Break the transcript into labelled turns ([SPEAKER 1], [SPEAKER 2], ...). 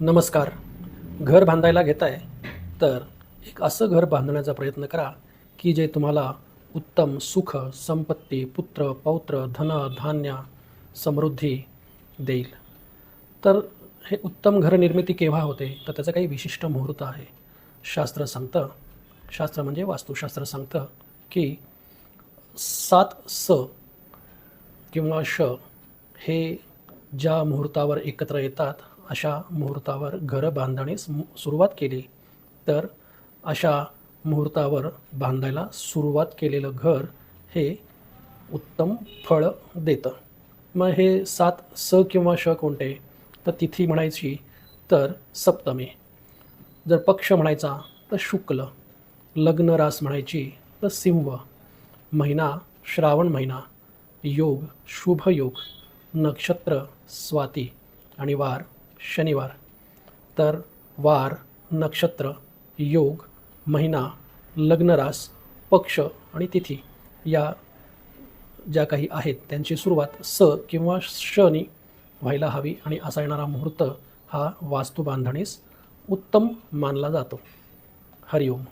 [SPEAKER 1] नमस्कार. घर बांधायला घेताय तर एक असं घर बांधण्याचा प्रयत्न करा की जे तुम्हाला उत्तम सुख, संपत्ती, पुत्र, पौत्र, धन, धान्य, समृद्धी देईल. तर हे उत्तम घर निर्मिती केव्हा होते, तर त्याचं काही विशिष्ट मुहूर्त आहे. शास्त्र सांगतं, शास्त्र म्हणजे वास्तुशास्त्र सांगतं की 7 किंवा हे ज्या मुहूर्तावर एकत्र येतात, अशा मुहूर्तावर घरं बांधण्यास सुरुवात केली तर अशा मुहूर्तावर बांधायला सुरुवात केलेलं घर हे उत्तम फळ देतं. मग हे 7 किंवा कोणते, तर तिथी म्हणायची तर सप्तमी, जर पक्ष म्हणायचा तर शुक्ल, लग्न रास म्हणायची तर सिंह, महिना श्रावण महिना, योग शुभ योग, नक्षत्र स्वाती आणि वार शनिवार. तर वार, नक्षत्र, योग, महिना, लग्नरास, पक्ष आणि तिथी या ज्या काही आहेत त्यांची सुरुवात किंवा नी व्हायला हवी आणि असा येणारा मुहूर्त हा वास्तू बांधणीस उत्तम मानला जातो. हरिओम.